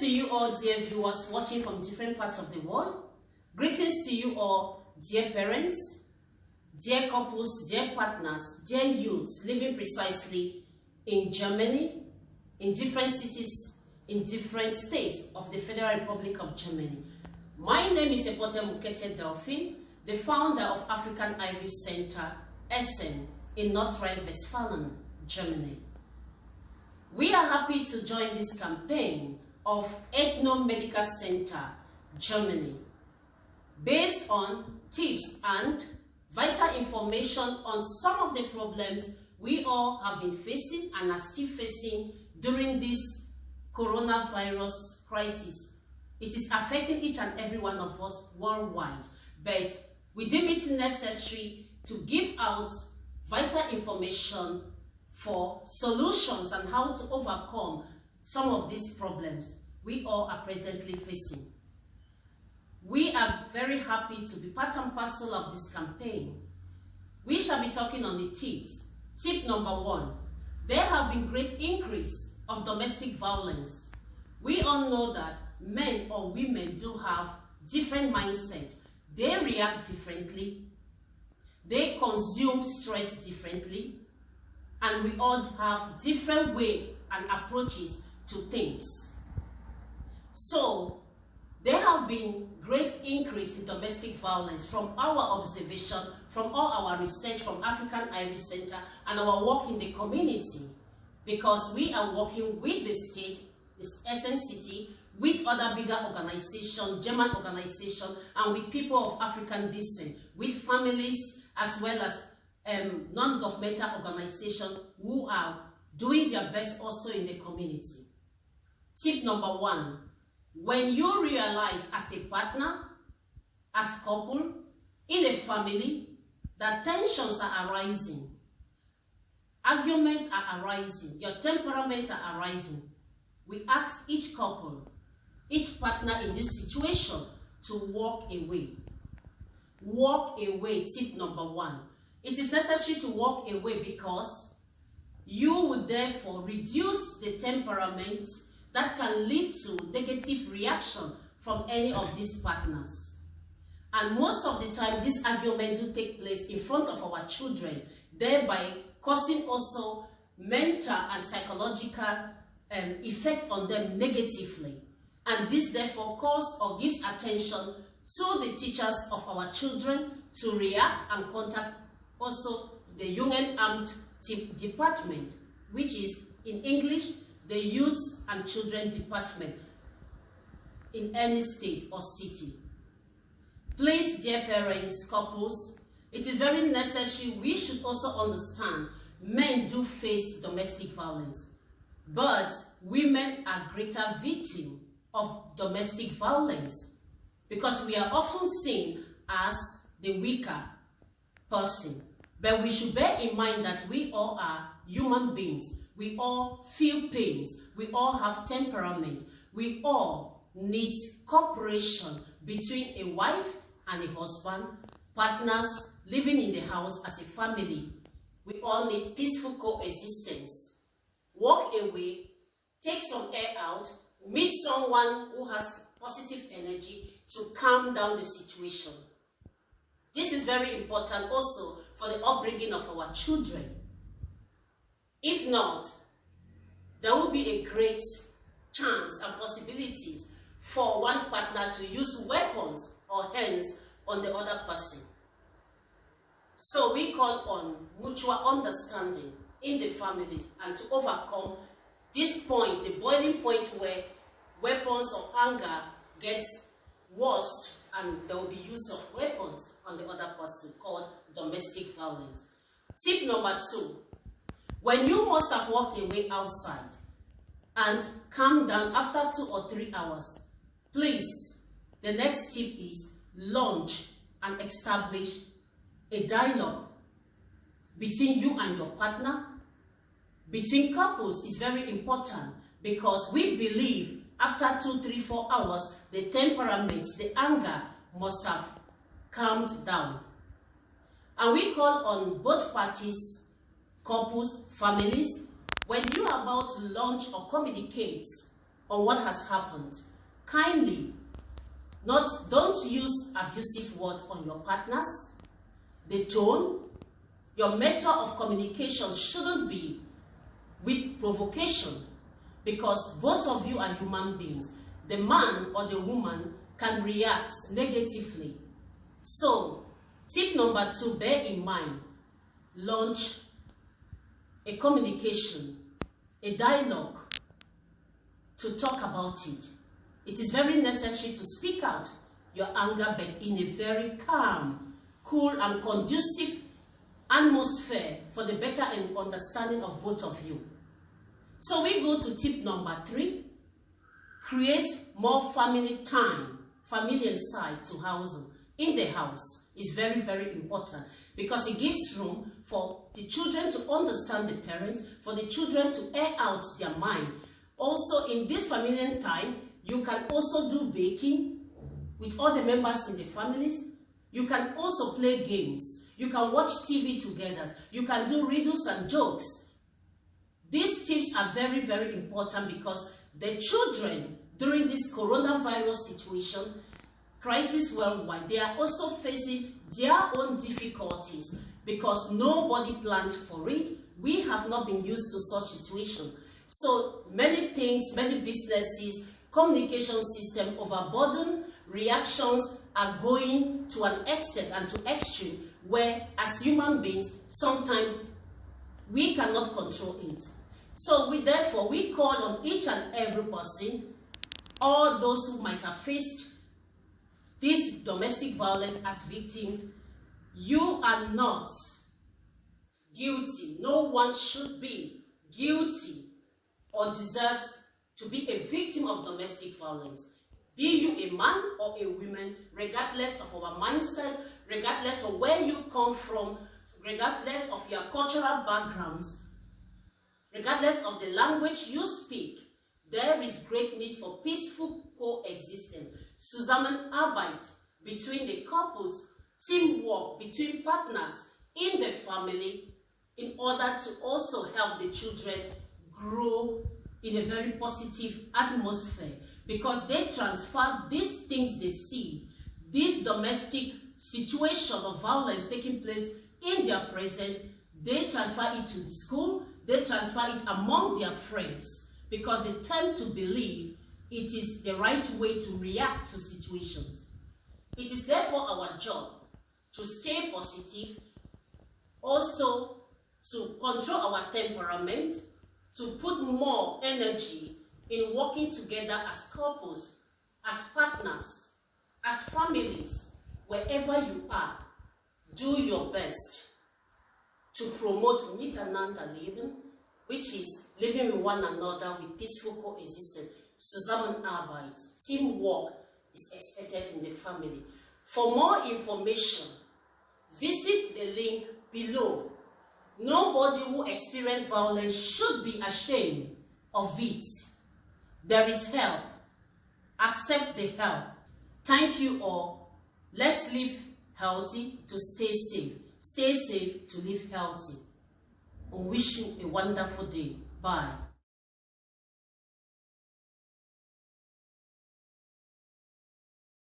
Greetings to you all, dear viewers watching from different parts of the world. Greetings to you all, dear parents, dear couples, dear partners, dear youths living precisely in Germany, in different cities, in different states of the Federal Republic of Germany. My name is Epote Mukete Delphine, the founder of African Ivy Center, Essen, in North Rhine-Westphalia, Germany. We are happy to join this campaign of Ethno-Medical Center, Germany, based on tips and vital information on some of the problems we all have been facing and are still facing during this coronavirus crisis. It is affecting each and every one of us worldwide, but we deem it necessary to give out vital information for solutions and how to overcome some of these problems we all are presently facing. We are very happy to be part and parcel of this campaign. We shall be talking on the tips. Tip number 1, there have been great increase of domestic violence. We all know that men or women do have different mindset. They react differently. They consume stress differently. And we all have different ways and approaches to things. So, there have been great increase in domestic violence from our observation, from all our research from African Ivy Center and our work in the community, because we are working with the state, this Essen City, with other bigger organizations, German organizations, and with people of African descent, with families as well as non-governmental organizations who are doing their best also in the community. Tip number 1, when you realize as a partner, as couple, in a family, that tensions are arising, arguments are arising, your temperaments are arising, we ask each couple, each partner in this situation to walk away. Walk away, tip number 1. It is necessary to walk away because you would therefore reduce the temperament that can lead to negative reaction from any of these partners. And most of the time, this argument will take place in front of our children, thereby causing also mental and psychological effects on them negatively. And this therefore causes or gives attention to the teachers of our children to react and contact also the Jugendamt department, which is in English, the Youth and Children Department in any state or city. Please, dear parents, couples, it is very necessary we should also understand men do face domestic violence, but women are greater victims of domestic violence because we are often seen as the weaker person. But we should bear in mind that we all are human beings. We all feel pains. We all have temperament. We all need cooperation between a wife and a husband, partners living in the house as a family. We all need peaceful coexistence. Walk away, take some air out, meet someone who has positive energy to calm down the situation. This is very important also for the upbringing of our children. If not, there will be a great chance and possibilities for one partner to use weapons or hands on the other person. So we call on mutual understanding in the families and to overcome this point, the boiling point where weapons or anger gets worse and there will be use of weapons on the other person, called domestic violence. Tip number 2, when you must have walked away outside and calm down after 2 or 3 hours, please, the next tip is launch and establish a dialogue between you and your partner, between couples is very important because we believe after 2, 3, 4 hours, the temperament, the anger must have calmed down. And we call on both parties, couples, families, when you are about to launch or communicate on what has happened. Kindly, don't use abusive words on your partners. The tone, your method of communication shouldn't be with provocation, because both of you are human beings. The man or the woman can react negatively. So, tip number 2, bear in mind, launch a communication, a dialogue to talk about it. It is very necessary to speak out your anger, but in a very calm, cool, and conducive atmosphere for the better understanding of both of you. So we go to tip number 3, create more family time, family side to housing in the house is very, very important, because it gives room for the children to understand the parents, for the children to air out their mind. Also, in this family time, you can also do baking with all the members in the families. You can also play games. You can watch TV together. You can do riddles and jokes. These tips are very, very important, because the children, during this coronavirus situation, crisis worldwide, they are also facing their own difficulties, because nobody planned for it. We have not been used to such situation. So many things, many businesses, communication system overburdened, reactions are going to an extent and to extreme, where as human beings, sometimes we cannot control it. So therefore, we call on each and every person, all those who might have faced this domestic violence as victims. You are not guilty. No one should be guilty or deserves to be a victim of domestic violence. Be you a man or a woman, regardless of our mindset, regardless of where you come from, regardless of your cultural backgrounds, regardless of the language you speak, there is great need for peaceful coexistence, Zusammenarbeit between the couples, teamwork between partners in the family, in order to also help the children grow in a very positive atmosphere, because they transfer these things they see, this domestic situation of violence taking place in their presence, they transfer it to the school, they transfer it among their friends, because they tend to believe it is the right way to react to situations. It is therefore our job to stay positive, also to control our temperament, to put more energy in working together as couples, as partners, as families, wherever you are. Do your best to promote miteinander Leben, which is living with one another with peaceful coexistence. Zusammenarbeit, teamwork is expected in the family. For more information, visit the link below. Nobody who experiences violence should be ashamed of it. There is help. Accept the help. Thank you all. Let's live healthy to stay safe. Stay safe to live healthy. I wish you a wonderful day. Bye.